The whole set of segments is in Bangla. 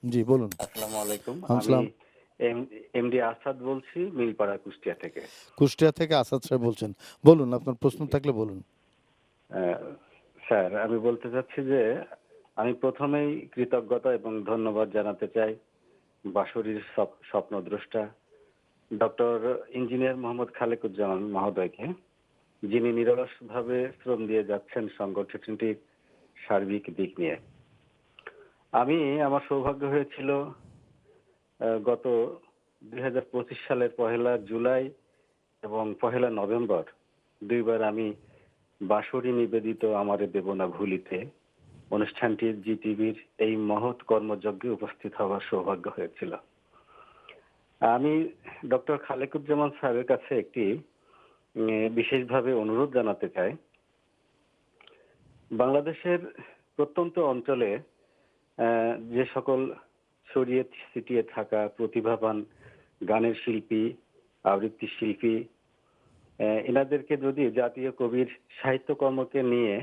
জি বলুন। আসসালামু আলাইকুম। আমি আসসালাম। এমডি আসাদ বলছি মিলপাড়া কুষ্টিয়া থেকে। কুষ্টিয়া থেকে আসাদ সাহেব বলছেন। বলুন আপনার প্রশ্ন জি। থাকলে বলুন। আ স্যার আমি বলতে চাচ্ছি যে আমি ১ম এই কৃতজ্ঞতা এবং ধন্যবাদ জানাতে চাই বাঁশরীর স্বপ্নদ্রষ্টা ডক্টর ইঞ্জিনিয়ার মোহাম্মদ খালেকুজ্জামান মহোদয়কে, যিনি নিরলসভাবে শ্রম দিয়ে যাচ্ছেন সংগঠনটির সার্বিক দিক নিয়ে। আমার সৌভাগ্য হয়েছিল গত ২০২৫ সালের ১লা জুলাই এবং ১লা নভেম্বর ২ বার আমি বাঁশরী নিবেদিত আমারে দেব না ভুলিতে অনুষ্ঠানটির জিটিভির এই মহৎ কর্মযজ্ঞে উপস্থিত হওয়ার সৌভাগ্য হয়েছিল। আমি ডক্টর খালেকুজ্জামান স্যারের কাছে একটি বিশেষভাবে অনুরোধ জানাতে চাই। বাংলাদেশের প্রত্যন্ত অঞ্চলে যে সকল ছড়িয়ে ছিটিয়ে থাকা প্রতিভাবান গানের শিল্পী, আবৃত্তি শিল্পী, এনাদেরকে যদি জাতীয় কবির সাহিত্যকর্মকে নিয়ে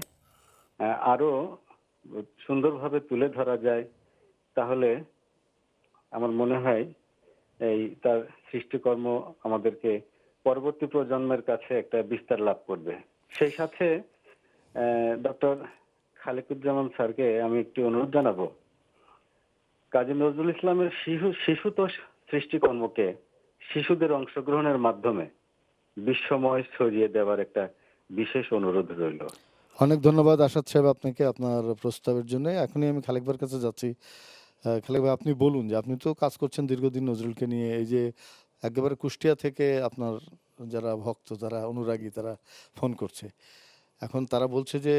আরো সুন্দরভাবে তুলে ধরা যায়, তাহলে আমার মনে হয় তার সৃষ্টিকর্ম আমাদেরকে পরবর্তী প্রজন্মের কাছে একটা বিস্তার লাভ করবে। সেই সাথে ডক্টর খালেকুজ্জামান স্যারকে আমি একটি অনুরোধ জানাবো। কাজী নজরুল ইসলামের শিশুতোষ সৃষ্টিকর্মকে শিশুদের অংশগ্রহণের মাধ্যমে বিশ্বময় ছড়িয়ে দেওয়ার একটা বিশেষ অনুরোধ রইল। অনেক ধন্যবাদ আসাদ সাহেব আপনাকে আপনার প্রস্তাবের জন্য। এখনই আমি খালেক ভাইয়ের কাছে যাচ্ছি। খালেক ভাই আপনি বলুন যে আপনি তো কাজ করছেন দীর্ঘদিন নজরুলকে নিয়ে। এই যে একেবারে কুষ্টিয়া থেকে আপনার যারা ভক্ত, যারা অনুরাগী তারা ফোন করছে। এখন তারা বলছে যে,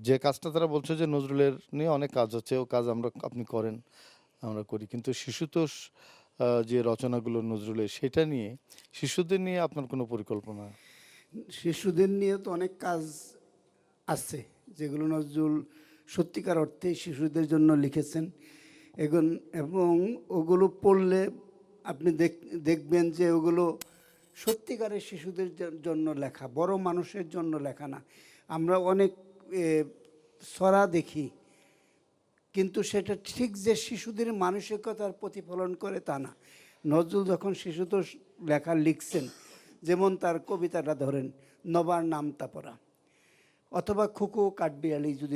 যে কাজটা তারা বলছে যে নজরুলের নিয়ে অনেক কাজ হচ্ছে, ও কাজ আপনি করেন, আমরা করি। কিন্তু শিশুতোষ যে রচনাগুলো নজরুলের সেটা নিয়ে শিশুদের নিয়ে আপনার কোনো পরিকল্পনা? শিশুদের নিয়ে তো অনেক কাজ আছে যেগুলো নজরুল সত্যিকার অর্থে শিশুদের জন্য লিখেছেন। এবং ওগুলো পড়লে আপনি দেখবেন যে ওগুলো সত্যিকারের শিশুদের জন্য লেখা, বড় মানুষের জন্য লেখা না। আমরা অনেক ছড়া দেখি, কিন্তু সেটা ঠিক যে শিশুদের মানসিকতার প্রতিফলন করে তা না। নজরুল যখন শিশুতোষ লেখা লিখছেন, যেমন তার কবিতাটা ধরেন নবার নামতা পড়া, অথবা খুকু কাঠবিড়ালি যদি